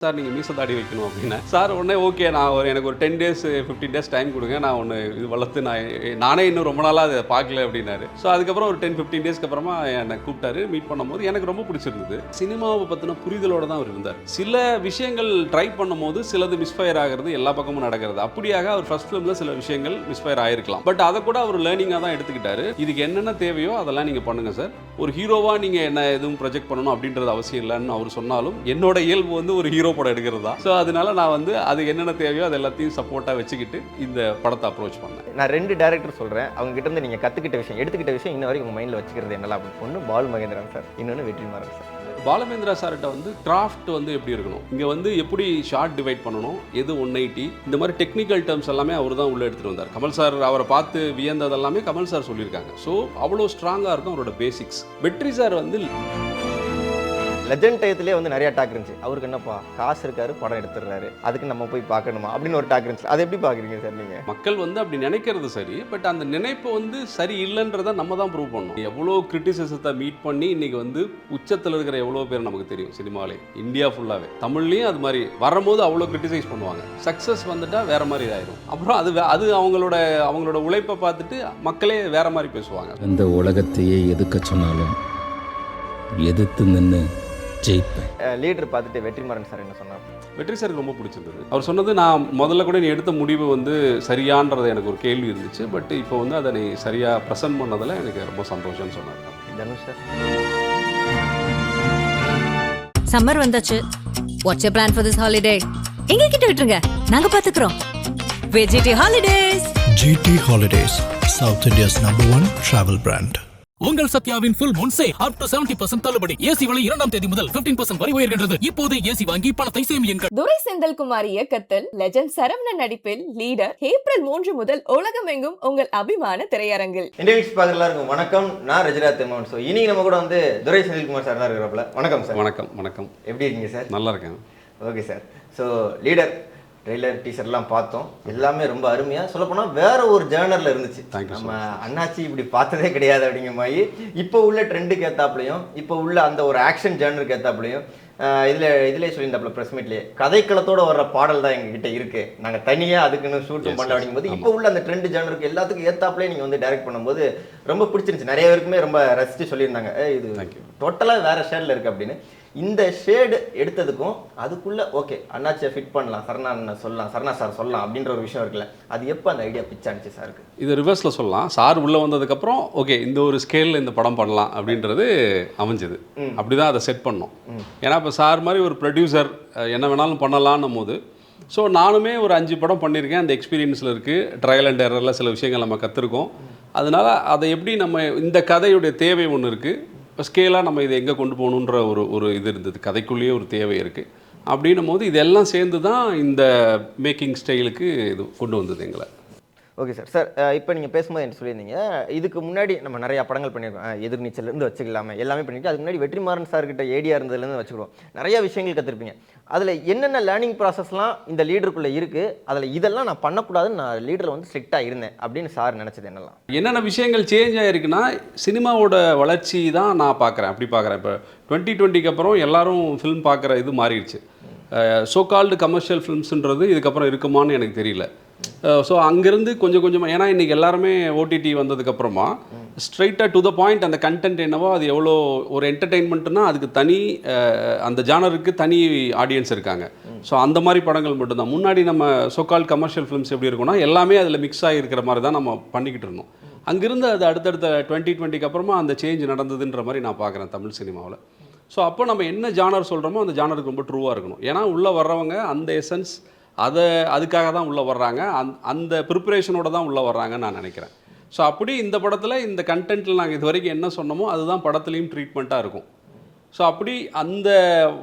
Sir நீங்கள் மீசை தாடி வைக்கணும் அப்படின்னா சார் உடனே ஓகே நான் எனக்கு ஒரு 10 days 15 days டைம் கொடுங்க, நான் ஒன்று இது வளர்த்து நானே இன்னும் ரொம்ப நாளாக அதை பார்க்கல அப்படின்னாரு. ஸோ அதுக்கப்புறம் ஒரு 10-15 daysக்கு அப்புறமா என்னை கூப்பிட்டாரு. மீட் பண்ணும்போது எனக்கு ரொம்ப பிடிச்சிருந்தது. சினிமாவை பற்றின புரிதலோடு தான் அவர் இருந்தார். சில விஷயங்கள் ட்ரை பண்ணும்போது சிலது மிஸ்ஃபயர் ஆகிறது எல்லா பக்கமும் நடக்கிறது. அப்படியாக அவர் ஃபர்ஸ்ட் ஃபிலிமில் சில விஷயங்கள் மிஸ்ஃபயர் ஆகிருக்கலாம். பட் அதை கூட அவர் லேர்னிங்காக தான் எடுத்துக்கிட்டாரு. இதுக்கு என்னென்ன தேவையோ அதெல்லாம் நீங்கள் பண்ணுங்கள் சார், ஒரு ஹீரோவாக நீங்கள் என்ன எதுவும் ப்ரொஜெக்ட் பண்ணணும் அப்படின்றது அவசியம் இல்லைன்னு அவர் சொன்னாலும் என்னோட இயல்பு வந்து ஒரு ஹீரோ படம் எடுக்கிறது தான். ஸோ அதனால நான் வந்து அது என்னென்ன தேவையோ அது எல்லாத்தையும் சப்போர்ட்டாக வச்சுக்கிட்டு இந்த படத்தை அப்ரோச் பண்ணேன். நான் 2 டேரக்டர் சொல்கிறேன். அவங்க கிட்ட இருந்து நீங்கள் கற்றுக்கிட்ட விஷயம், எடுத்துக்கிட்ட விஷயம் இன்ன வரைக்கும் உங்கள் மைண்டில் வச்சுக்கிறது என்னலாம் அப்படின்னு. ஒன்று பால் மகேந்திரன் சார், இன்னொன்று வெற்றிமாறன் சார். பாலமேந்திரா சார்கிட்ட வந்து கிராஃப்ட் வந்து எப்படி இருக்கணும், இங்கே வந்து எப்படி ஷார்ட் டிவைட் பண்ணணும், எது 180, இந்த மாதிரி டெக்னிக்கல் டேர்ம்ஸ் எல்லாமே அவர் தான் உள்ளே எடுத்துகிட்டு வந்தார். கமல் சார் அவரை பார்த்து வியந்தது எல்லாமே கமல் சார் சொல்லியிருக்காங்க. ஸோ அவ்வளோ ஸ்ட்ராங்காக இருக்கும் அவரோட பேசிக்ஸ். வெற்றி சார் வந்து லெஜண்ட் டயத்திலே வந்து நிறைய டாக் இருந்துச்சு. அவருக்கு என்னப்பா காசு இருக்காரு, படம் எடுத்துடுறாரு, அதுக்கு நம்ம போய் பார்க்கணுமா அப்படின்னு ஒரு டாக் இருந்துச்சு. அதை எப்படி பார்க்குறீங்க சார் நீங்கள்? மக்கள் வந்து அப்படி நினைக்கிறது சரி, பட் அந்த நினைப்பு வந்து சரி இல்லைன்றதை நம்ம தான் ப்ரூவ் பண்ணணும். எவ்வளோ கிரிட்டிசிசத்தை மீட் பண்ணி இன்னைக்கு வந்து உச்சத்தில் இருக்கிற எவ்வளோ பேர் நமக்கு தெரியும் சினிமாவிலே, இந்தியா ஃபுல்லாகவே. தமிழ்லேயும் அது மாதிரி வரும்போது அவ்வளோ கிரிட்டிசைஸ் பண்ணுவாங்க. சக்ஸஸ் வந்துட்டால் வேற மாதிரி ஆயிடும். அப்புறம் அது அவங்களோட உழைப்பை பார்த்துட்டு மக்களே வேற மாதிரி பேசுவாங்க. இந்த உலகத்தையே எதுக்க சொன்னாலும் எதிர்த்து நின்று ஜெயிப்பேன். லீடர் பார்த்துட்டு வெற்றிமாறன் சார் என்ன சொன்னார்? வெற்றி சாருக்கு ரொம்ப பிடிச்சிருந்தது. அவர் சொன்னது, நான் முதல்ல கூட நீ எடுத்த முடிவு வந்து சரியான்றது எனக்கு ஒரு கேள்வி இருந்துச்சு, பட் இப்போ வந்து அதை நீ சரியாக ப்ரெசென்ட் பண்ணதில் எனக்கு ரொம்ப சந்தோஷம்னு சொன்னார். தனுஷ் சார், சம்மர் வந்தாச்சு. What's your plan for this holiday? எங்க கிட்ட விட்டுருங்க, நாங்க பாத்துக்கிறோம். VGT Holidays. GT Holidays, South India's #1 travel brand. உங்கள் சத்யாவின் full moon sale up to 70% தள்ளுபடி. ஏசி விலை 2ஆம் தேதி முதல் 15% வரை உயர்கின்றது. இப்போது ஏசி வாங்கி பணத்தை சேமியுங்கள். துரை செந்தில்குமார் இயக்கத்தில் லெஜண்ட் சரவணன் நடிப்பில் லீடர் ஏப்ரல் 3 முதல் உலகமெங்கும் உங்கள் அபிமான திரையரங்கில். இந்தியன்ஸ் பார்க்குற எல்லாருக்கும் வணக்கம். நான் ரஜிராஜ் தெம்மன். ஸோ இன்னைக்கு நம்ம கூட வந்து துரை செந்தில்குமார் சார் தான் இருக்கிறப்பல. வணக்கம் சார். வணக்கம். வணக்கம். எப்படி இருக்கீங்க சார்? நல்லா இருக்கேன். Okay sir. So leader trailer டீசர்லாம் பார்த்தோம். எல்லாமே ரொம்ப அருமையாக, சொல்லப்போனால் வேற ஒரு ஜேர்னரில் இருந்துச்சு. நம்ம அண்ணாச்சி இப்படி பார்த்ததே கிடையாது அப்படிங்கிற மாதிரி. இப்போ உள்ள ட்ரெண்டுக்கு ஏற்றாப்புலையும் இப்போ உள்ள அந்த ஒரு ஆக்ஷன் ஜேர்னருக்கு ஏற்றாப்புலையும் இதிலே சொல்லியிருந்தாப்புல ப்ரெஸ் மீட்லேயே கதைக்களத்தோடு வர்ற பாடல் தான் எங்ககிட்ட இருக்குது, நாங்கள் தனியாக அதுக்குன்னு ஷூட்டும் பண்ணல அப்படிங்கும்போது இப்போ உள்ள அந்த ட்ரெண்டு ஜேர்னருக்கு எல்லாத்துக்கும் ஏற்றாப்புலேயே நீங்கள் வந்து டைரக்ட் பண்ணும்போது ரொம்ப பிடிச்சிருந்துச்சு. நிறைய பேருக்குமே ரொம்ப ரசித்து சொல்லியிருந்தாங்க, இது டோட்டலாக வேறு ஷேடில் இருக்குது அப்படின்னு. இந்த ஷேடு எடுத்ததுக்கும் அதுக்குள்ளே ஓகே அண்ணாச்சியை ஃபிட் பண்ணலாம், சரணா சார் சொல்லலாம் அப்படின்ற ஒரு விஷயம் இருக்குல்ல, அது எப்போ அந்த ஐடியா பிச் ஆனிச்சு சாருக்கு? இது ரிவர்ஸில் சொல்லலாம். சார் உள்ளே வந்ததுக்கப்புறம் ஓகே இந்த ஒரு ஸ்கேலில் இந்த படம் பண்ணலாம் அப்படின்றது அமைஞ்சது. அப்படி தான் அதை செட் பண்ணோம். ஏன்னா இப்போ சார் மாதிரி ஒரு ப்ரொடியூசர் என்ன வேணாலும் பண்ணலான்னும் போது, ஸோ நானுமே ஒரு 5 படம் பண்ணியிருக்கேன். அந்த எக்ஸ்பீரியன்ஸில் இருக்குது. ட்ரையல் அண்ட் எரரில் சில விஷயங்கள் நம்ம கற்றுருக்கோம். அதனால் அதை எப்படி நம்ம இந்த கதையுடைய தேவை ஒன்று இருக்குது, ஸ்கேலாக நம்ம இதை எங்கே கொண்டு போகணுன்ற ஒரு இது இருந்தது, கதைக்குள்ளேயே ஒரு தேவை இருக்குது. அப்படின்னும் போது இதெல்லாம் சேர்ந்து தான் இந்த மேக்கிங் ஸ்டைலுக்கு இது கொண்டு வந்தது எங்களை. Okay sir. சார் இப்போ நீங்கள் பேசும்போது என்ன சொல்லியிருந்தீங்க, இதுக்கு முன்னாடி நம்ம நிறையா படங்கள் பண்ணியிருக்கோம். எதிர்நீச்சலேருந்து வச்சுக்கலாமே எல்லாமே பண்ணிட்டு, அதுக்கு முன்னாடி வெற்றிமாறன் சார்கிட்ட ஏடியா இருந்ததுலேருந்து வச்சுக்கிடுவோம். நிறையா விஷயங்கள் கற்றுருப்பீங்க. அதில் என்னென்ன லேர்னிங் ப்ராசஸ்லாம் இந்த லீடருக்குள்ளே இருக்குது, அதில் இதெல்லாம் நான் பண்ணக்கூடாதுன்னு நான் லீடரில் வந்து ஸ்ட்ரிக்டாக இருந்தேன் அப்படின்னு சார் நினச்சது என்னெல்லாம்? என்னென்ன விஷயங்கள் சேஞ்ச் ஆகிருக்குன்னா, சினிமாவோட வளர்ச்சி தான் நான் பார்க்குறேன். அப்படி பார்க்குறேன். இப்போ 2020க்கு அப்புறம் எல்லாரும் ஃபிலிம் பார்க்குற இது மாறிடுச்சு. ஸோ கால்டு கமர்ஷியல் ஃபிலிம்ஸுன்றது இதுக்கப்புறம் இருக்குமான்னு எனக்கு தெரியல. ஸோ அங்கேருந்து கொஞ்சம் கொஞ்சமாக, ஏன்னா இன்றைக்கி எல்லாருமே ஓடிடி வந்ததுக்கப்புறமா ஸ்ட்ரைட்டாக டு த பாயிண்ட், அந்த கண்டென்ட் என்னவோ அது எவ்வளோ ஒரு என்டர்டெயின்மெண்ட்டுனா அதுக்கு தனி அந்த ஜானருக்கு தனி ஆடியன்ஸ் இருக்காங்க. ஸோ அந்த மாதிரி படங்கள் மட்டும்தான். முன்னாடி நம்ம சோகால் கமர்ஷியல் ஃபிலிம்ஸ் எப்படி இருக்குன்னா எல்லாமே அதில் மிக்ஸ் ஆகிருக்கிற மாதிரி தான் நம்ம பண்ணிக்கிட்டு இருந்தோம். அங்கேருந்து அது அடுத்தடுத்த 2020க்கு அப்புறமா அந்த சேஞ்ச் நடந்ததுன்ற மாதிரி நான் பார்க்குறேன் தமிழ் சினிமாவில். ஸோ அப்போ நம்ம என்ன ஜானர் சொல்கிறோமோ அந்த ஜானருக்கு ரொம்ப ட்ரூவாக இருக்கணும். ஏன்னா உள்ளே வர்றவங்க அந்த எசன்ஸ் அதுக்காக தான் உள்ளே வர்றாங்க, அந்த ப்ரிப்பரேஷனோட தான் உள்ளே வர்றாங்கன்னு நான் நினைக்கிறேன். ஸோ அப்படி இந்த படத்தில் இந்த கண்டென்ட்டில் நாங்கள் இது வரைக்கும் என்ன சொன்னோமோ அதுதான் படத்துலேயும் ட்ரீட்மெண்ட்டாக இருக்கும். ஸோ அப்படி அந்த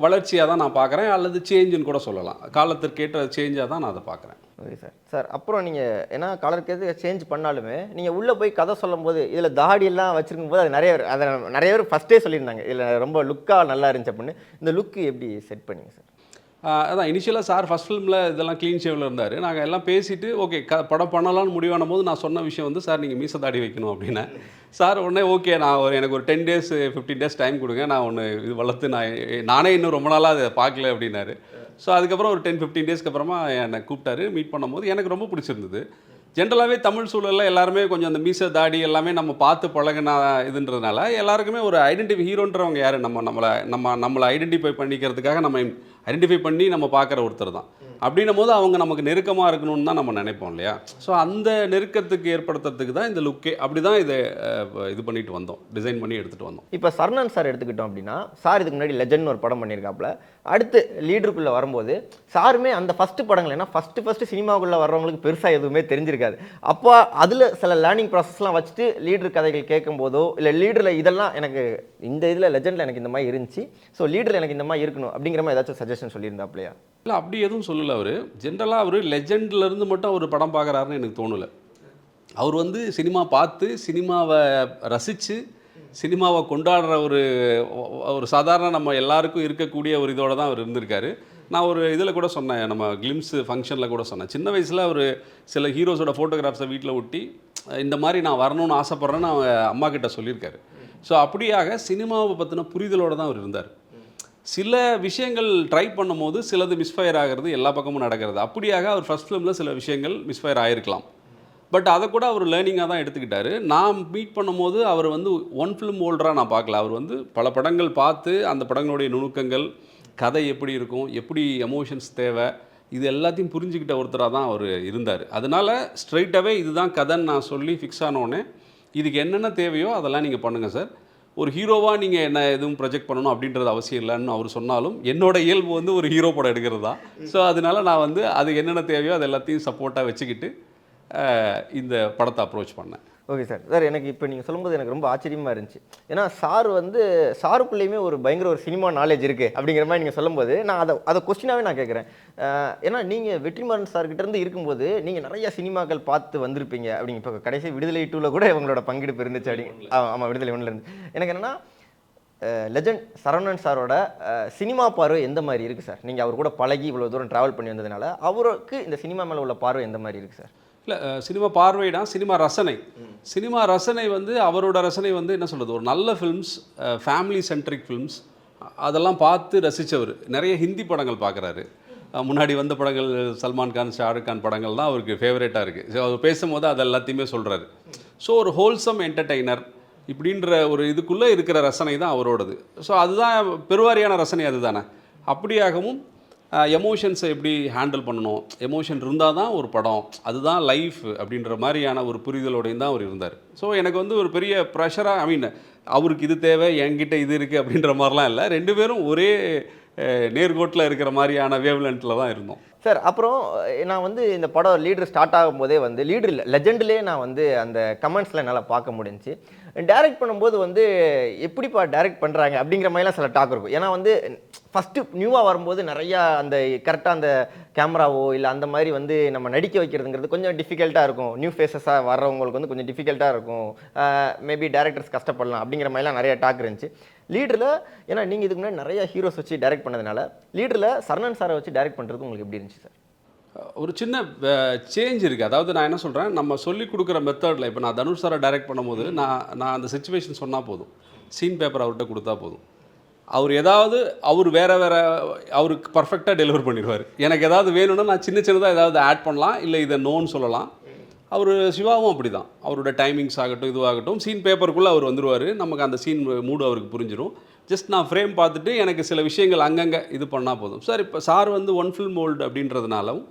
வளர்ச்சியாக தான் நான் பார்க்குறேன், அல்லது சேஞ்சுன்னு கூட சொல்லலாம். காலத்திற்கேற்ற சேஞ்சாக தான் நான் அதை பார்க்குறேன். Okay sir. சார் அப்புறம் நீங்கள் ஏன்னா காலருக்கு சேஞ்ச் பண்ணாலுமே நீங்கள் உள்ளே போய் கதை சொல்லும் போது இதில் தாடியெல்லாம் வச்சுருக்கும் போது அதை நிறைய பேர் ஃபஸ்ட்டே சொல்லியிருந்தாங்க, இதில் ரொம்ப லுக்காக நல்லா இருந்துச்சு அப்படின்னு. இந்த லுக்கு எப்படி செட் பண்ணிங்க சார்? அதான் இனிஷியலாக சார் ஃபஸ்ட் ஃபிலிமில் இதெல்லாம் க்ளீன் ஷேவில் இருந்தார். நாங்கள் எல்லாம் பேசிவிட்டு ஓகே படம் பண்ணலான்னு முடிவான போது நான் சொன்ன விஷயம் வந்து, சார் நீங்கள் மீசை தாடி வைக்கணும் அப்படின்னா சார் உடனே ஓகே நான் எனக்கு ஒரு 10 days 15 days டைம் கொடுங்க, நான் இது வளர்த்து நானே இன்னும் ரொம்ப நாளாக அதை பார்க்கல அப்படின்னாரு. ஸோ அதுக்கப்புறம் ஒரு 10-15 டேஸ்க்கு அப்புறமா என்னை கூப்பிட்டாரு. மீட் பண்ணும்போது எனக்கு ரொம்ப பிடிச்சிருந்தது. ஜென்ரலாகவே தமிழ் சூழலில் எல்லாருமே கொஞ்சம் அந்த மீசை தாடி எல்லாமே நம்ம பார்த்து பழகினா இதுன்றதுனால எல்லாருக்குமே ஒரு ஹீரோன்றவங்க யார், நம்மளை ஐடென்டிஃபை பண்ணிக்கிறதுக்காக நம்ம ஐடென்டிஃபை பண்ணி நம்ம பார்க்குற ஒருத்தர் தான். அப்படின்னும் போது அவங்க நமக்கு நெருக்கமாக இருக்கணும்னு தான் நம்ம நினைப்போம் இல்லையா? ஸோ அந்த நெருக்கத்துக்கு ஏற்படுத்துறதுக்கு தான் இந்த லுக்கே. அப்படி தான் இதை இது பண்ணிட்டு வந்தோம், டிசைன் பண்ணி எடுத்துகிட்டு வந்தோம். இப்போ சரவணன் சார் எடுத்துக்கிட்டோம் அப்படின்னா, சார் இதுக்கு முன்னாடி லெஜண்ட் ஒரு படம் பண்ணியிருக்காப்புல. அடுத்து லீடருக்குள்ளே வரும்போது சாருமே அந்த ஃபஸ்ட்டு படங்கள், ஏன்னா ஃபஸ்ட்டு சினிமாவுக்குள்ளே வர்றவங்களுக்கு பெருசாக எதுவுமே தெரிஞ்சிருக்காது. அப்போ அதில் சில லேர்னிங் ப்ராசஸ்லாம் வச்சுட்டு லீடர் கதைகள் கேட்கும் போதோ, இல்லை லீடரில் இதெல்லாம் எனக்கு இந்த இதில் லெஜண்டில் எனக்கு இந்த மாதிரி இருந்துச்சு, ஸோ லீடரில் எனக்கு இந்த மாதிரி இருக்கணும் அப்படிங்கிற மாதிரி ஏதாச்சும் சஜஷன் சொல்லியிருந்தாப்லையா? இல்லை, அப்படி எதுவும் சொல்லலை அவர். ஜென்ரலாக அவர் லெஜண்ட்லேருந்து மட்டும் அவர் படம் பார்க்குறாருன்னு எனக்கு தோணலை. அவர் வந்து சினிமா பார்த்து சினிமாவை ரசித்து சினிமாவை கொண்டாடுற ஒரு சாதாரண நம்ம எல்லாருக்கும் இருக்கக்கூடிய ஒரு இதோட தான் அவர் இருந்திருக்காரு. நான் ஒரு இதில் கூட சொன்னேன், நம்ம கிளிம்ஸ் ஃபங்க்ஷனில் கூட சொன்னேன், சின்ன வயசில் அவர் சில ஹீரோஸோட ஃபோட்டோகிராஃப்ஸை வீட்டில் ஒட்டி இந்த மாதிரி நான் வரணும்னு ஆசைப்பட்றேன்னு அவங்க அம்மா கிட்ட சொல்லியிருக்காரு. ஸோ அப்படியாக சினிமாவை பற்றின புரிதலோடு தான் அவர் இருந்தார். சில விஷயங்கள் ட்ரை பண்ணும் போது சிலது மிஸ்ஃபயர் ஆகிறது எல்லா பக்கமும் நடக்கிறது. அப்படியாக அவர் ஃபஸ்ட் ஃபிலிமில் சில விஷயங்கள் மிஸ்ஃபயர் ஆகிருக்கலாம். பட் அதை கூட அவர் லேர்னிங்காக தான் எடுத்துக்கிட்டாரு. நான் மீட் பண்ணும்போது அவர் வந்து ஒன் ஃபிலிம் ஹோல்டராக நான் பார்க்கல. அவர் வந்து பல படங்கள் பார்த்து அந்த படங்களுடைய நுணுக்கங்கள், கதை எப்படி இருக்கும், எப்படி எமோஷன்ஸ் தேவை, இது எல்லாத்தையும் புரிஞ்சுக்கிட்ட ஒருத்தராக தான் அவர் இருந்தார். அதனால் ஸ்ட்ரைட்டாகவே இதுதான் கதைன்னு நான் சொல்லி ஃபிக்ஸ் ஆனோடனே இதுக்கு என்னென்ன தேவையோ அதெல்லாம் நீங்கள் பண்ணுங்கள் சார், ஒரு ஹீரோவாக நீங்கள் என்ன எதுவும் ப்ரொஜெக்ட் பண்ணணும் அப்படின்றது அவசியம் இல்லைன்னு அவர் சொன்னாலும் என்னோட இயல்பு வந்து ஒரு ஹீரோ படம் எடுக்கிறது தான். ஸோ அதனால நான் வந்து அது என்னென்ன தேவையோ அது எல்லாத்தையும் சப்போர்ட்டாக வச்சுக்கிட்டு இந்த படத்தை அப்ரோச் பண்ணேன். Okay sir. சார் எனக்கு இப்போ நீங்கள் சொல்லும்போது எனக்கு ரொம்ப ஆச்சரியமாக இருந்துச்சு. ஏன்னா சார் வந்து சாருக்குள்ளேயுமே ஒரு பயங்கர ஒரு சினிமா நாலேஜ் இருக்குது அப்படிங்கிற மாதிரி நீங்கள் சொல்லும்போது நான் அதை கொஸ்டினாகவே நான் கேட்குறேன். ஏன்னா நீங்கள் வெற்றிமாறன் சார்கிட்டேருந்து இருக்கும்போது நீங்கள் நிறைய சினிமாக்கள் பார்த்து வந்திருப்பீங்க அப்படிங்க. இப்போ கடைசி விடுதலை 2ல் கூட இவங்களோட பங்கெடுப்பு இருந்துச்சு அப்படிங்க. ஆமாம், விடுதலை 1லேருந்து. எனக்கு என்னென்னா லெஜண்ட் சரவணன் சாரோட சினிமா பார்வை எந்த மாதிரி இருக்குது சார்? நீங்கள் அவர் கூட பழகி இவ்வளோ தூரம் ட்ராவல் பண்ணி வந்ததுனால அவருக்கு இந்த சினிமா மேலே உள்ள பார்வை எந்த மாதிரி இருக்குது சார்? இல்லை, சினிமா பார்வைனா சினிமா ரசனை வந்து அவரோட ரசனை வந்து என்ன சொல்கிறது, ஒரு நல்ல ஃபிலிம்ஸ், ஃபேமிலி சென்ட்ரிக் ஃபிலிம்ஸ் அதெல்லாம் பார்த்து ரசித்தவர். நிறைய ஹிந்தி படங்கள் பார்க்குறாரு. முன்னாடி வந்த படங்கள் சல்மான் கான், ஷாருக் கான் படங்கள் தான் அவருக்கு ஃபேவரேட்டாக இருக்குது. ஸோ அவர் பேசும்போது அது எல்லாத்தையுமே சொல்கிறாரு. ஸோ ஒரு ஹோல்சம் என்டர்டெய்னர் இப்படின்ற ஒரு இதுக்குள்ளே இருக்கிற ரசனை தான் அவரோடது. ஸோ அதுதான் பெருவாரியான ரசனை அதுதானே. அப்படியாகவும் எமோஷன்ஸை எப்படி ஹேண்டில் பண்ணணும், எமோஷன் இருந்தால் தான் ஒரு படம், அதுதான் லைஃப் அப்படின்ற மாதிரியான ஒரு புரிதலோடையும் தான் அவர் இருந்தார். ஸோ எனக்கு வந்து ஒரு பெரிய ப்ரெஷராக, அவருக்கு இது தேவை, என்கிட்ட இது இருக்குது அப்படின்ற மாதிரிலாம் இல்லை. ரெண்டு பேரும் ஒரே நேர்கோட்டில் இருக்கிற மாதிரியான வேவ்லென்த்தில் தான் இருந்தோம் சார். அப்புறம் நான் வந்து இந்த படம் லீடர் ஸ்டார்ட் ஆகும்போதே வந்து லீடர் இல்லை லெஜண்ட்லேயே நான் வந்து அந்த கமெண்ட்ஸில் என்னால் பார்க்க முடிஞ்சு. டைரக்ட் பண்ணும்போது வந்து எப்படிப்பா டைரக்ட் பண்ணுறாங்க அப்படிங்கிற மாதிரிலாம் சில டாக் இருக்கும். ஏன்னா வந்து ஃபஸ்ட்டு நியூவாக வரும்போது நிறையா அந்த கரெக்டாக அந்த கேமராவோ இல்லை அந்த மாதிரி வந்து நம்ம நடிக்க வைக்கிறதுங்கிறது கொஞ்சம் டிஃபிகல்ட்டாக இருக்கும். நியூ ஃபேஸஸாக வர்றவங்களுக்கு வந்து கொஞ்சம் டிஃபிகல்ட்டாக இருக்கும். மேபி டேரக்டர்ஸ் கஷ்டப்படலாம் அப்படிங்கிற மாதிரிலாம் நிறைய டாக் இருந்துச்சு. லீடரில் ஏன்னா நீங்கள் இதுக்கு முன்னாடி நிறையா ஹீரோஸ் வச்சு டைரக்ட் பண்ணதுனால லீடரில் சரவணன் சாரை வச்சு டைரக்ட் பண்ணுறது உங்களுக்கு எப்படி இருந்துச்சு சார்? ஒரு சின்ன சேஞ்ச் இருக்குது. அதாவது நான் என்ன சொல்கிறேன், நம்ம சொல்லிக் கொடுக்குற மெத்தடில் இப்போ நான் தனுஷ் சாரை டைரக்ட் பண்ணும்போது நான் அந்த சிச்சுவேஷன் சொன்னால் போதும், சீன் பேப்பர் அவர்கிட்ட கொடுத்தா போதும், அவர் வேறு அவருக்கு பர்ஃபெக்டாக டெலிவர் பண்ணிடுவார். எனக்கு ஏதாவது வேணும்னா நான் சின்னதாக ஏதாவது ஆட் பண்ணலாம், இல்லை இதை நோன்னு சொல்லலாம். அவர் சிவாவும் அப்படி தான். அவரோட டைமிங்ஸ் ஆகட்டும் இதுவாகட்டும் சீன் பேப்பருக்குள்ளே அவர் வந்துடுவார். நமக்கு அந்த சீன் மூடு அவருக்கு புரிஞ்சிடும். ஜஸ்ட் நான் ஃப்ரேம் பார்த்துட்டு எனக்கு சில விஷயங்கள் அங்கங்கே இது பண்ணால் போதும் சார். இப்போ சார் வந்து ஒன் ஃபில்ம் ஹோல்டு அப்படின்றதுனாலும்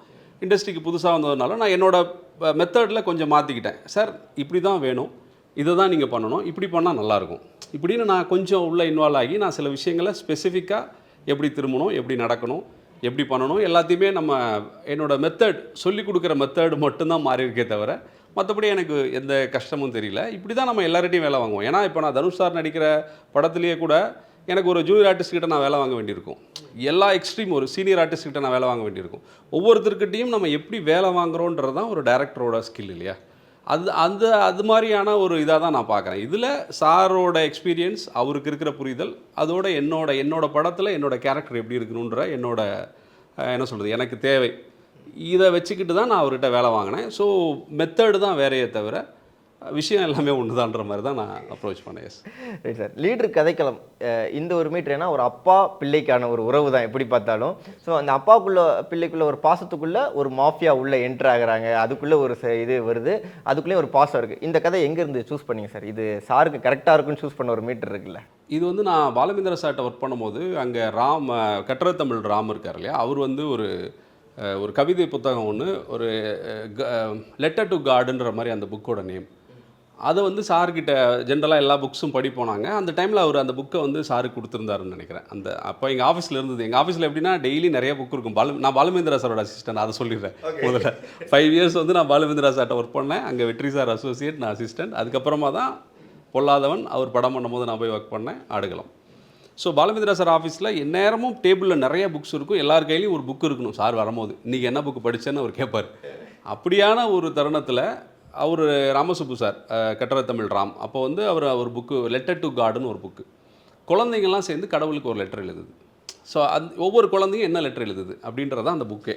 இண்டஸ்ட்ரிக்கு புதுசாக வந்ததுனால நான் என்னோடய மெத்தடில் கொஞ்சம் மாற்றிக்கிட்டேன். சார் இப்படி தான் வேணும், இதை தான் நீங்கள் பண்ணணும், இப்படி பண்ணால் நல்லாயிருக்கும் இப்படின்னு நான் கொஞ்சம் உள்ளே இன்வால்வ் ஆகி நான் சில விஷயங்களை ஸ்பெசிஃபிக்காக எப்படி திரும்பணும், எப்படி நடக்கணும், எப்படி பண்ணணும் எல்லாத்தையுமே நம்ம என்னோடய மெத்தட் சொல்லிக் கொடுக்குற மெத்தட் மட்டும்தான் மாறி இருக்கே தவிர மற்றபடி எனக்கு எந்த கஷ்டமும் தெரியல. இப்படி தான் நம்ம எல்லார்கிட்டையும் வேலை வாங்குவோம். ஏன்னா இப்போ நான் தனுஷ் சார் நடிக்கிற படத்துலேயே கூட எனக்கு ஒரு ஜூனியர் ஆர்டிஸ்ட்கிட்ட நான் வேலை வாங்க வேண்டியிருக்கும். எல்லா எக்ஸ்ட்ரீம் ஒரு சீனியர் ஆர்டிஸ்ட்கிட்ட நான் வேலை வாங்க வேண்டியிருக்கும். ஒவ்வொருத்தருக்கிட்டையும் நம்ம எப்படி வேலை வாங்குகிறோன்றது தான் ஒரு டைரக்டரோட ஸ்கில் இல்லையா? அது மாதிரியான ஒரு இதாக தான் நான் பார்க்குறேன். இதில் சாரோட எக்ஸ்பீரியன்ஸ், அவருக்கு இருக்கிற புரிதல், அதோட என்னோட படத்தில் என்னோடய கேரக்டர் எப்படி இருக்கணுன்ற என்ன சொல்கிறது எனக்கு தேவை, இதை வச்சுக்கிட்டு தான் நான் அவர்கிட்ட வேலை வாங்கினேன். ஸோ மெத்தடு தான் வேறையே தவிர விஷயம் எல்லாமே ஒன்றுதான்ற மாதிரி தான் நான் அப்ரோச் பண்ணேன். S right sir. லீடர் கதைக்களம் இந்த ஒரு மீட்டர் ஏன்னா ஒரு அப்பா பிள்ளைக்கான ஒரு உறவு தான் எப்படி பார்த்தாலும். ஸோ அந்த அப்பாவுக்குள்ள பிள்ளைக்குள்ள ஒரு பாசத்துக்குள்ள ஒரு மாஃபியா உள்ள என்ட்ரு ஆகுறாங்க, அதுக்குள்ள ஒரு இது வருது, அதுக்குள்ளேயே ஒரு பாசம் இருக்குது. இந்த கதை எங்கேருந்து சூஸ் பண்ணீங்க சார்? இது சாருக்கு கரெக்டாக இருக்குன்னு சூஸ் பண்ண ஒரு மீட்டர் இருக்குல்ல? இது வந்து நான் பாலமேந்திர சார்ட்ட ஒர்க் பண்ணும்போது அங்கே கட்டற தமிழ் ராம் இருக்கார் இல்லையா, அவர் வந்து ஒரு கவிதை புத்தகம் ஒன்று, ஒரு லெட்டர் டு காடுன்ற மாதிரி அந்த புக்கோட நேம். அதை வந்து சார்கிட்ட ஜென்ரலாக எல்லா புக்ஸும் படிப்போனாங்க. அந்த டைமில் அவர் அந்த புக்கை வந்து சாருக்கு கொடுத்துருந்தாருன்னு நினைக்கிறேன். அப்போ எங்கள் ஆஃபீஸில் இருந்தது. எங்கள் ஆஃபீஸில் எப்படின்னா டெய்லி நிறைய புக் இருக்கும். நான் பாலுமேந்திரா சாரோட அசிஸ்டன்ட், அதை சொல்லிடுறேன் முதல்ல. 5 இயர்ஸ் வந்து நான் பாலுமேந்திரா சார்ட்ட ஒர்க் பண்ணேன். அங்கே வெற்றி சார் அசோசியேட், நான் அசிஸ்டன்ட். அதுக்கப்புறமா தான் பொல்லாதவன் அவர் படம் பண்ணும்போது நான் போய் ஒர்க் பண்ணேன், ஆடுகளம். ஸோ பாலுமேந்திரா சார் ஆஃபீஸில் எந்நேரமும் டேபிளில் நிறைய புக்ஸ் இருக்கும், எல்லார் கையிலையும் ஒரு புக் இருக்கணும். சார் வரும்போது இன்றைக்கி என்ன புக்கு படித்தேன்னு அவர் கேட்பார். அப்படியான ஒரு தருணத்தில் அவர் ராமசுப்பு சார், கட்டற தமிழ் ராம், அப்போ வந்து ஒரு புக்கு லெட்டர் டு காடுன்னு ஒரு புக்கு, குழந்தைங்கள்லாம் சேர்ந்து கடவுளுக்கு ஒரு லெட்டர் எழுதுது. ஸோ ஒவ்வொரு குழந்தையும் என்ன லெட்டர் எழுதுது அப்படின்றதான் அந்த புக்கே.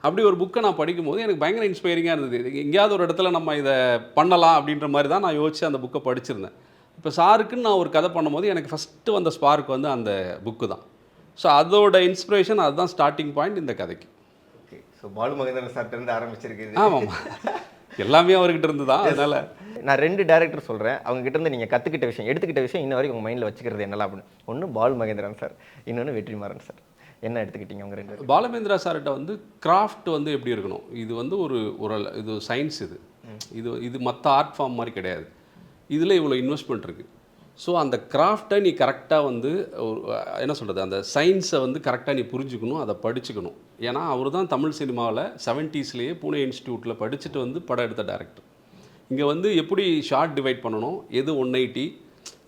அப்படி ஒரு புக்கை நான் படிக்கும்போது எனக்கு பயங்கர இன்ஸ்பைரிங்காக இருந்தது. எங்கேயாவது ஒரு இடத்துல நம்ம இதை பண்ணலாம் அப்படின்ற மாதிரி தான் நான் யோசித்து அந்த புக்கை படிச்சிருந்தேன். இப்போ சாருக்குன்னு நான் ஒரு கதை பண்ணும்போது எனக்கு ஃபஸ்ட்டு வந்த ஸ்பார்க் வந்து அந்த புக்கு தான். ஸோ அதோட இன்ஸ்பிரேஷன், அதுதான் ஸ்டார்டிங் பாயிண்ட் இந்த கதைக்கு. ஓகே. ஸோ பாலு மகேந்திரன் சார்ட்டேருந்து ஆரம்பிச்சிருக்கு. ஆமாம், எல்லாமே அவர்கிட்ட இருந்து தான். அதனால் நான் 2 டேரக்டர் சொல்கிறேன், அவங்க கிட்டேருந்து நீங்கள் கற்றுக்கிட்ட விஷயம், எடுத்துக்கிட்ட விஷயம் இன்ன வரைக்கும் உங்கள் மைண்டில் வச்சுக்கிறது என்னலாம் அப்படின்னு. ஒன்று பாலு மகேந்திரன் சார், இன்னொன்று வெற்றிமாறன் சார். என்ன எடுத்துக்கிட்டீங்க அவங்க 2? பாலமேந்திரா சார்கிட்ட வந்து கிராஃப்ட் வந்து எப்படி இருக்கணும், இது வந்து இது சயின்ஸ், இது மற்ற ஆர்ட் ஃபார்ம் மாதிரி கிடையாது. இதில் இவ்வளோ இன்வெஸ்ட்மெண்ட் இருக்குது. ஸோ அந்த கிராஃப்டை நீ கரெக்டாக வந்து என்ன சொல்கிறது, அந்த சயின்ஸை வந்து கரெக்டாக நீ புரிஞ்சுக்கணும், அதை படிச்சுக்கணும். ஏன்னா அவர் தான் தமிழ் சினிமாவில் 70ஸ்லேயே பூனே இன்ஸ்டியூட்டில் படிச்சுட்டு வந்து படம் எடுத்த டேரக்டர். இங்கே வந்து எப்படி ஷார்ட் டிவைட் பண்ணணும், எது 180,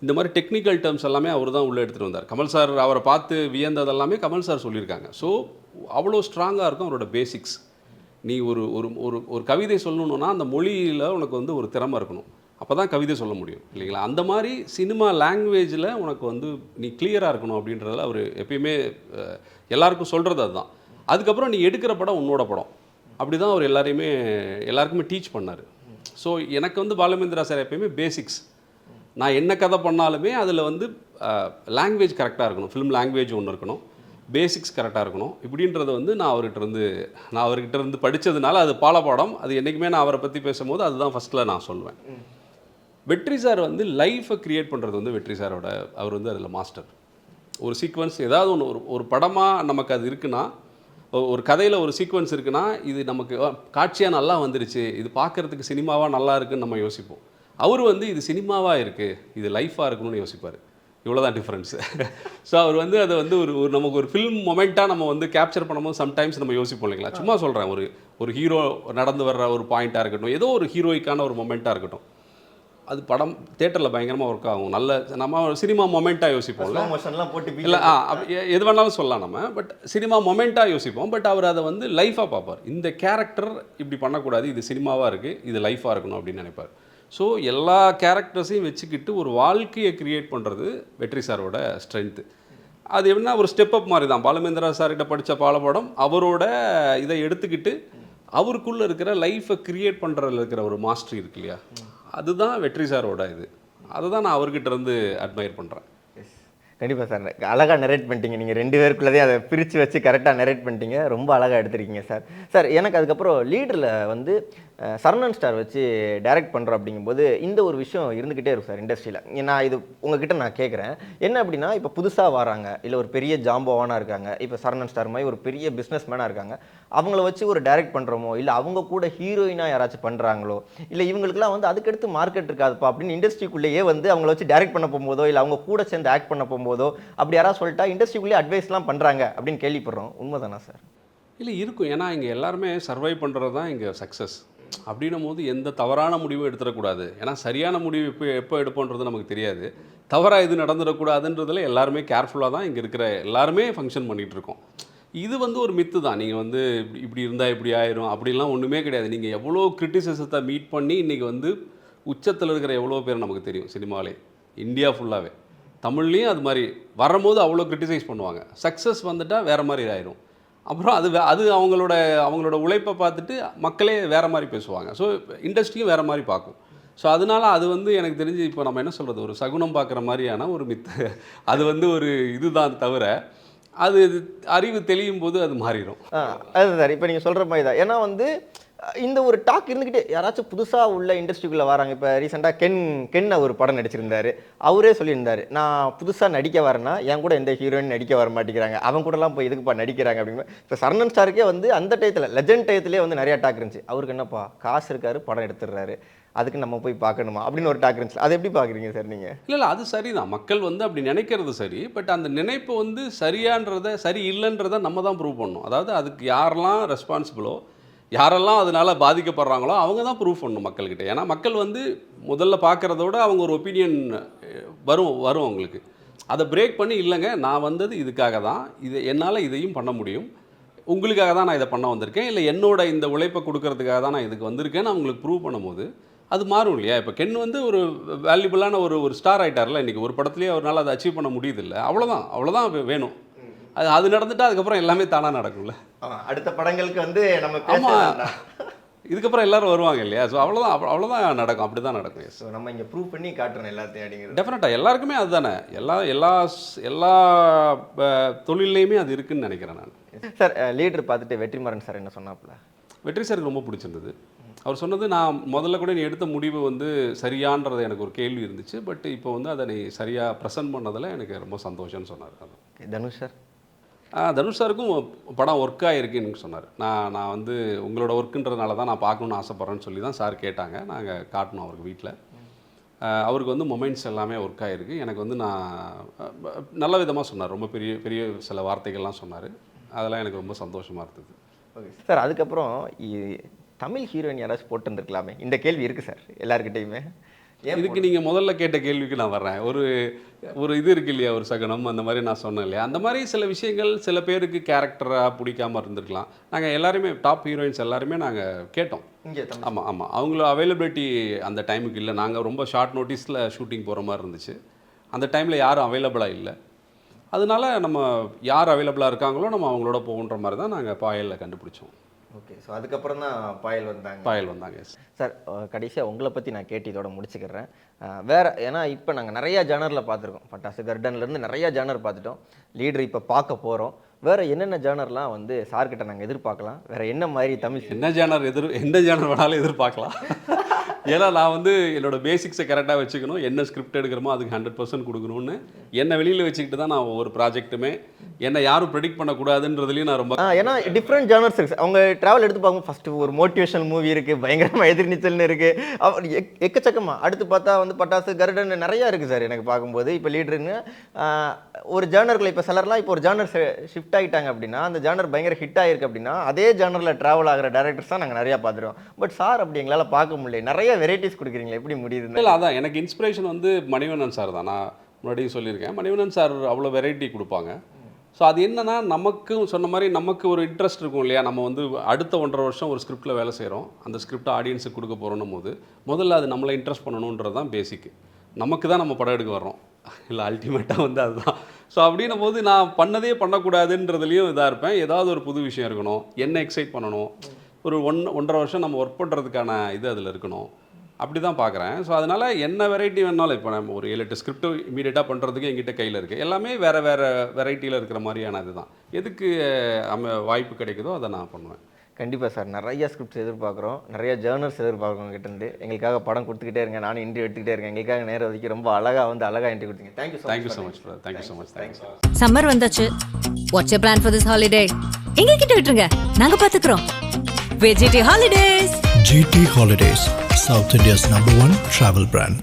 இந்த மாதிரி டெக்னிக்கல் டேர்ம்ஸ் எல்லாமே அவர் தான் உள்ளே எடுத்துகிட்டு வந்தார். கமல் சார் அவரை பார்த்து வியந்ததெல்லாமே கமல் சார் சொல்லியிருக்காங்க. ஸோ அவ்வளோ ஸ்ட்ராங்காக இருக்கும் அவரோட பேசிக்ஸ். நீ ஒரு ஒரு ஒரு கவிதை சொல்லணுன்னா அந்த மொழியில் உனக்கு வந்து ஒரு திறமை இருக்கணும், அப்போ தான் கவிதை சொல்ல முடியும் இல்லைங்களா. அந்த மாதிரி சினிமா லாங்குவேஜில் உனக்கு வந்து நீ கிளியராக இருக்கணும் அப்படின்றதில் அவர் எப்பயுமே எல்லாருக்கும் சொல்கிறது அதுதான். அதுக்கப்புறம் நீ எடுக்கிற படம் உன்னோட படம், அப்படி தான் அவர் எல்லாருக்குமே டீச் பண்ணார். ஸோ எனக்கு வந்து பாலமேந்திரா சார் எப்பயுமே பேசிக்ஸ், நான் என்ன கதை பண்ணாலுமே அதில் வந்து லாங்குவேஜ் கரெக்டாக இருக்கணும், ஃபிலிம் லாங்குவேஜ் ஒன்று இருக்கணும், பேசிக்ஸ் கரெக்டாக இருக்கணும். இப்படின்றத வந்து நான் அவர்கிட்ட இருந்து படித்ததுனால அது பாலப்பாடம். அது என்றைக்குமே நான் அவரை பற்றி பேசும்போது அதுதான் ஃபஸ்ட்டில் நான் சொல்லுவேன். வெற்றி சார் வந்து லைஃப்பை க்ரியேட் பண்ணுறது வந்து வெற்றி சாரோட, அவர் வந்து அதில் மாஸ்டர். ஒரு சீக்வன்ஸ் ஏதாவது ஒரு படமாக நமக்கு அது இருக்குன்னா, ஒரு கதையில் ஒரு சீக்வன்ஸ் இருக்குன்னா, இது நமக்கு காட்சியாக நல்லா வந்துருச்சு, இது பார்க்குறதுக்கு சினிமாவாக நல்லா இருக்குன்னு நம்ம யோசிப்போம். அவர் வந்து இது சினிமாவாக இருக்குது, இது லைஃபாக இருக்கணும்னு யோசிப்பார். இவ்வளோதான் டிஃப்ரென்ஸு. ஸோ அவர் வந்து அதை வந்து நமக்கு ஒரு ஃபில்ம் மொமெண்ட்டாக நம்ம வந்து கேப்சர் பண்ணும்போது சம்டைம்ஸ் நம்ம யோசிப்போம் இல்லைங்களா. சும்மா சொல்கிறேன், ஒரு ஹீரோ நடந்து வர்ற ஒரு பாயிண்ட்டாக இருக்கட்டும், ஏதோ ஒரு ஹீரோய்க்கான ஒரு மொமெண்ட்டாக இருக்கட்டும், அது படம் தேட்டரில் பயங்கரமாக ஒர்க் ஆகும். நல்ல நம்ம சினிமா மொமெண்ட்டாக யோசிப்போம்ல, இல்லை எது வேணாலும் சொல்லலாம் நம்ம, பட் சினிமா மொமெண்ட்டாக யோசிப்போம். பட் அவர் அதை வந்து லைஃபாக பார்ப்பார். இந்த கேரக்டர் இப்படி பண்ணக்கூடாது, இது சினிமாவாக இருக்குது, இது லைஃபாக இருக்கணும் அப்படின்னு நினைப்பார். ஸோ எல்லா கேரக்டர்ஸையும் வச்சுக்கிட்டு ஒரு வாழ்க்கையை க்ரியேட் பண்ணுறது வெற்றி சாரோட ஸ்ட்ரென்த்து. அது எப்படின்னா ஒரு ஸ்டெப் அப் மாதிரி தான். பாலமேந்திரா சார்கிட்ட படித்த பாலப்படம் அவரோட இதை எடுத்துக்கிட்டு அவருக்குள்ளே இருக்கிற லைஃப்பை க்ரியேட் பண்ணுறதுல இருக்கிற ஒரு மாஸ்டர் இருக்கு இல்லையா, அதுதான் வெற்றி சாரோட இது. அதை தான் நான் அவர்கிட்ட இருந்து அட்மையர் பண்ணுறேன். கண்டிப்பாக சார், அழகாக நரேட் பண்ணிட்டீங்க. நீங்கள் 2 பேருக்குள்ளதே அதை பிரித்து வச்சு கரெக்டாக நரேட் பண்ணிட்டீங்க. ரொம்ப அழகாக எடுத்துருக்கீங்க சார். சார் எனக்கு அதுக்கப்புறம் லீடரில் வந்து சரவணன் ஸ்டார் வச்சு டைரக்ட் பண்ணுறோம் அப்படிங்கும்போது இந்த ஒரு விஷயம் இருந்துக்கிட்டே இருக்கும் சார் இண்டஸ்ட்ரியில். நான் இது உங்ககிட்ட நான் கேட்குறேன், என்ன அப்படின்னா இப்போ புதுசாக வராங்க, இல்லை ஒரு பெரிய ஜாம்பவானாக இருக்காங்க, இப்போ சரவணன் ஸ்டார் மாதிரி ஒரு பெரிய பிஸ்னஸ் மேனாக இருக்காங்க, அவங்கள வச்சு ஒரு டைரக்ட் பண்ணுறோமோ, இல்லை அவங்க கூட ஹீரோயினாக யாராச்சும் பண்ணுறாங்களோ, இல்லை இவங்களுக்குலாம் வந்து அதுக்கடுத்து மார்க்கெட் இருக்காதுப்பா அப்படின்னு இண்டஸ்ட்ரிக்குள்ளேயே வந்து அவங்கள வச்சு டைரக்ட் பண்ண போகும்போதோ, இல்லை அவங்க கூட சேர்ந்து ஆக்ட் பண்ண போகும்போதோ அப்படி யாராவது சொல்லிட்டா இண்டஸ்ட்ரிக்குள்ளேயே அட்வைஸ்லாம் பண்ணுறாங்க அப்படின்னு கேள்விப்படுறோம். உண்மைதானா சார்? இல்லை இருக்கும். ஏன்னா இங்கே எல்லாருமே சர்வை பண்ணுறது தான் இங்கே சக்ஸஸ். அப்படின்னும் போது எந்த தவறான முடிவும் எடுத்துடக்கூடாது. ஏன்னா சரியான முடிவு எப்போ எடுப்போன்றது நமக்கு தெரியாது. தவறாக இது நடந்துடக்கூடாதுன்றதில் எல்லாருமே கேர்ஃபுல்லாக தான் இங்கே இருக்கிற எல்லாருமே ஃபங்க்ஷன் பண்ணிகிட்டு இருக்கோம். இது வந்து ஒரு மித்து தான். நீங்கள் வந்து இப்படி இருந்தால் இப்படி ஆயிரும் அப்படிலாம் ஒன்றுமே கிடையாது. நீங்கள் எவ்வளோ கிரிட்டிசிசத்தை மீட் பண்ணி இன்றைக்கி வந்து உச்சத்தில் இருக்கிற எவ்வளோ பேர் நமக்கு தெரியும் சினிமாவிலே, இந்தியா ஃபுல்லாகவே. தமிழ்லேயும் அது மாதிரி வரும்போது அவ்வளோ கிரிட்டிசைஸ் பண்ணுவாங்க. சக்ஸஸ் வந்துட்டால் வேறு மாதிரி ஆயிரும். அப்புறம் அது அவங்களோட உழைப்பை பார்த்துட்டு மக்களே வேறு மாதிரி பேசுவாங்க. ஸோ இண்டஸ்ட்ரியும் வேறு மாதிரி பார்க்கும். ஸோ அதனால அது வந்து எனக்கு தெரிஞ்சு இப்போ நம்ம என்ன சொல்கிறது, ஒரு சகுனம் பார்க்குற மாதிரியான ஒரு மித்து, அது வந்து ஒரு இதுதான் தவிர அது அறிவு தெளியும் போது அது மாறிடும். அது சார் இப்போ நீங்கள் சொல்கிற மாதிரி தான். ஏன்னா வந்து இந்த ஒரு டாக் இருந்துக்கிட்டே யாராச்சும் புதுசாக உள்ள இண்டஸ்ட்ரிக்குள்ளே வராங்க. இப்போ ரீசெண்டாக கென் ஒரு படம் நடிச்சிருந்தாரு. அவரே சொல்லியிருந்தார், நான் புதுசாக நடிக்க வரேன்னா என் கூட எந்த ஹீரோயின் நடிக்க வர மாட்டேங்கிறாங்க, அவங்க கூடலாம் போய் எதுக்குப்பா நடிக்கிறாங்க அப்படின்னு. இப்போ சரணன் ஸ்டாருக்கே வந்து அந்த டயத்தில் லெஜண்ட் டயத்துலேயே வந்து நிறையா டாக் இருந்துச்சு. அவருக்கு என்னப்பா காசு இருக்காரு, படம் எடுத்துடுறாரு, அதுக்கு நம்ம போய் பார்க்கணுமா அப்படின்னு ஒரு டாக் இருந்துச்சு. அதை எப்படி பார்க்குறீங்க சார் நீங்கள்? இல்லை அது சரிதான், மக்கள் வந்து அப்படி நினைக்கிறது சரி. பட் அந்த நினைப்பு வந்து சரியான்றதை சரி இல்லைன்றதை நம்ம தான் ப்ரூவ் பண்ணணும். அதாவது அதுக்கு யாரெல்லாம் ரெஸ்பான்சிபிளோ, யாரெல்லாம் அதனால் பாதிக்கப்படுறாங்களோ அவங்க தான் ப்ரூவ் பண்ணணும் மக்கள்கிட்ட. ஏன்னா மக்கள் வந்து முதல்ல பார்க்குறதோட அவங்க ஒரு ஒப்பீனியன் வரும் அவங்களுக்கு. அதை பிரேக் பண்ணி இல்லைங்க நான் வந்தது இதுக்காக தான், இது என்னால் இதையும் பண்ண முடியும், உங்களுக்காக தான் நான் இதை பண்ண வந்திருக்கேன், இல்லை என்னோட இந்த உழைப்பை கொடுக்கறதுக்காக தான் நான் இதுக்கு வந்திருக்கேன்னு அவங்களுக்கு ப்ரூவ் பண்ணும்போது அது மாறும் இல்லையா? இப்போ கென் வந்து ஒரு வேல்யூபிளான ஒரு ஸ்டார் ஆகிட்டார்ல இன்றைக்கி. ஒரு படத்துலேயே அவரால் அதை அச்சீவ் பண்ண முடியுதில்ல, அவ்வளோதான் வேணும். அது நடந்துட்டால் அதுக்கப்புறம் எல்லாமே தானாக நடக்கும்ல. அடுத்த படங்களுக்கு வந்து நம்ம இதுக்கப்புறம் எல்லாரும் வருவாங்க இல்லையா? ஸோ அவ்வளோதான் நடக்கும், அப்படி தான் நடக்கும். ஸோ நம்ம இங்கே ப்ரூவ் பண்ணி காட்டுறோம் எல்லாத்தையும் அப்படிங்கிறது. டெஃபினட்டாக எல்லாருக்குமே அதுதானே, எல்லா தொழிலையுமே அது இருக்குன்னு நினைக்கிறேன் நான். சார் லீடர் பார்த்துட்டு வெற்றிமாறன் சார் என்ன சொன்னாப்புல? வெற்றி சாருக்கு ரொம்ப பிடிச்சிருந்தது. அவர் சொன்னது, நான் முதல்ல கூட நீ எடுத்த முடிவு வந்து சரியான்றது எனக்கு ஒரு கேள்வி இருந்துச்சு, பட் இப்போ வந்து அதை நீ சரியாக ப்ரெசென்ட் பண்ணதில் எனக்கு ரொம்ப சந்தோஷம்னு சொன்னார். தனுஷ் சார்? தனுஷ் சாருக்கும் படம் ஒர்க் ஆகிருக்குன்னு சொன்னார். நான் வந்து உங்களோட ஒர்க்குன்றதுனால தான் நான் பார்க்கணுன்னு ஆசைப்பட்றேன்னு சொல்லி தான் சார் கேட்டாங்க. நாங்கள் காட்டணும் அவருக்கு வீட்டில். அவருக்கு வந்து மொமெண்ட்ஸ் எல்லாமே ஒர்க் ஆகிருக்கு. எனக்கு வந்து நான் நல்ல விதமாக சொன்னார், ரொம்ப பெரிய பெரிய சில வார்த்தைகள்லாம் சொன்னார். அதெல்லாம் எனக்கு ரொம்ப சந்தோஷமாக இருந்தது. Okay sir. அதுக்கப்புறம் தமிழ் ஹீரோயின் யாராச்சும் போட்டுருந்துருக்கலாமே, இந்த கேள்வி இருக்குது சார் எல்லாருக்கிட்டையுமே. இதுக்கு நீங்கள் முதல்ல கேட்ட கேள்விக்கு நான் வர்றேன். ஒரு இது இருக்கு இல்லையா, ஒரு சகனம், அந்த மாதிரி நான் சொன்னேன் இல்லையா, அந்த மாதிரி சில விஷயங்கள் சில பேருக்கு கேரக்டராக பிடிக்காமல் இருந்திருக்கலாம். நாங்கள் எல்லாருமே டாப் ஹீரோயின்ஸ் எல்லாருமே நாங்கள் கேட்டோம். ஆமாம், அவங்கள அவைலபிலிட்டி அந்த டைமுக்கு இல்லை. நாங்கள் ரொம்ப ஷார்ட் நோட்டீஸில் ஷூட்டிங் போகிற மாதிரி இருந்துச்சு. அந்த டைமில் யாரும் அவைலபிளாக இல்லை. அதனால நம்ம யார் அவைலபிளாக இருக்காங்களோ நம்ம அவங்களோட போகுன்ற மாதிரி தான் நாங்கள் பாயலில் கண்டுபிடிச்சோம். ஓகே. ஸோ அதுக்கப்புறம் தான் பாயல் வந்தாங்க. சார் கடைசியாக உங்களை பற்றி நான் கேட்டு இதோட முடிச்சுக்கிறேன். வேறு ஏன்னா இப்போ நாங்கள் நிறையா ஜானரில் பார்த்துருக்கோம். பட்டாசு கர்டன்லேருந்து நிறையா ஜானர் பார்த்துட்டோம். லீடர் இப்போ பார்க்க போகிறோம். வேறு என்னென்ன ஜானர்லாம் வந்து சார்கிட்ட நாங்கள் எதிர்பார்க்கலாம்? வேறு என்ன மாதிரி தமிழ் எந்த ஜானர் வேணாலும் எதிர்பார்க்கலாம். ஏன்னா நான் வந்து என்னோட பேசிக்ஸை கரெக்டாக வச்சுக்கணும், என்ன ஸ்கிரிப்ட் எடுக்கிறோமோ அதுக்கு 100% கொடுக்கணும்னு என்னை வெளியில் வச்சுக்கிட்டு தான் நான் ஒவ்வொரு ப்ராஜெக்ட்டுமே என்னை யாரும் ப்ரெடிக்ட் பண்ணக்கூடாதுன்றதுலையும் நான் ரொம்ப ஏன்னா டிஃப்ரெண்ட் ஜானர்ஸ் இருக்குது. அவங்க ட்ராவல் எடுத்து பார்க்கும்போது ஃபஸ்ட்டு ஒரு மோட்டிவேஷனல் மூவி இருக்குது, பயங்கரமாக எதிர்நீச்சல்னு இருக்குது, எக்கச்சக்கமாக. அடுத்து பார்த்தா வந்து பட்டாசு கருடன் நிறையா இருக்குது சார் எனக்கு பார்க்கும்போது. இப்போ லீடருன்னு ஒரு ஜானருக்குள்ள இப்போ சிலர்லாம் இப்போ ஒரு ஜானர் ஷிஃப்ட் ஆகிட்டாங்க அப்படின்னா, அந்த ஜானர் பயங்கர ஹிட் ஆகிருக்கு அப்படின்னா அதே ஜானரில் ட்ராவல் ஆகிற டேரக்டர்ஸ் தான் நாங்கள் நிறையா பார்த்துருவோம். பட் சார் அப்படி எங்களால் பார்க்க முடியல, நிறைய வெரைட்டிஸ் கொடுக்குறீங்களா, எப்படி முடியுது? இல்லை அதான் எனக்கு இன்ஸ்பிரேஷன் வந்து மணிவண்ணன் சார் தான். நான் முன்னாடியும் சொல்லியிருக்கேன், மணிவண்ணன் சார் அவ்வளோ வெரைட்டி கொடுப்பாங்க. ஸோ அது என்னென்னா நமக்கு சொன்ன மாதிரி நமக்கு ஒரு இன்ட்ரெஸ்ட் இருக்கும் இல்லையா, நம்ம வந்து அடுத்த 1.5 வருஷம் ஒரு ஸ்கிரிப்டில் வேலை செய்கிறோம், அந்த ஸ்கிரிப்டை ஆடியன்ஸுக்கு கொடுக்க போகிறோன்னும் போது முதல்ல அது நம்மளை இன்ட்ரெஸ்ட் பண்ணணுன்றது தான் பேசிக்கு. நமக்கு தான் நம்ம படம் எடுக்க வர்றோம் இல்லை, அல்டிமேட்டாக வந்து அதுதான். ஸோ அப்படின்னும் போது நான் பண்ணதே பண்ணக்கூடாதுன்றதுலேயும் இதாக இருப்பேன். ஏதாவது ஒரு புது விஷயம் இருக்கணும், என்ன எக்ஸைட் பண்ணணும், ஒரு 1.5 வருஷம் நம்ம ஒர்க் பண்ணுறதுக்கான இது அதில் இருக்கணும், அப்படி தான் பார்க்குறேன். ஸோ அதனால் என்ன வெரைட்டி வேணாலும், இப்போ நம்ம ஒரு 7-8 ஸ்கிரிப்ட் இமீடியட்டாக பண்ணுறதுக்கு எங்கிட்ட கையில் இருக்குது. எல்லாமே வேறு வெரைட்டியில் இருக்கிற மாதிரியான இதுதான். எதுக்கு வாய்ப்பு கிடைக்குதோ அதை நான் பண்ணுவேன். கண்டிப்பாக சார். நிறைய ஸ்கிரிப்ட்ஸ் எதிர்பார்க்குறோம், நிறைய ஜேர்னல்ஸ் எதிர்பார்க்குறோம் கிட்டேருந்து. எங்களுக்காக படம் கொடுத்துக்கிட்டே இருங்க, நானும் இன்டர்வியூ எடுத்துக்கிட்டே இருக்கேன். எங்களுக்காக நேரம் ஒதுக்கி ரொம்ப அழகாக இன்டர்வியூ கொடுத்தீங்க. Thank you so much. Thank you so much. Summer வந்தாச்சு. What's your plan for this holiday? எங்க கிட்ட விட்டுருங்க, நாங்க பாத்துக்கிறோம். VGT Holidays. GT Holidays, South India's #1 travel brand.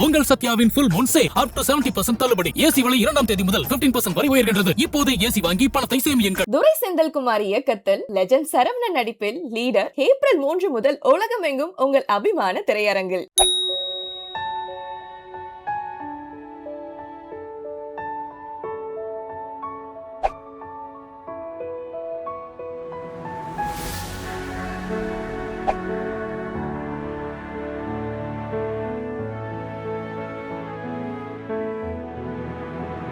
உங்கள் சத்யாவின் full moon sale up to 70% தள்ளுபடி. ஏசி விலை 2ஆம் தேதி முதல் 15% வரை உயர்கின்றது. இப்போது ஏசி வாங்கி பணத்தை சேமியுங்கள். துரை செந்தில்குமார் இயக்கத்தில் லெஜண்ட் சரவணன் நடிப்பில் லீடர் ஏப்ரல் 3 முதல் உலகமெங்கும் உங்கள் அபிமான திரையரங்கில்.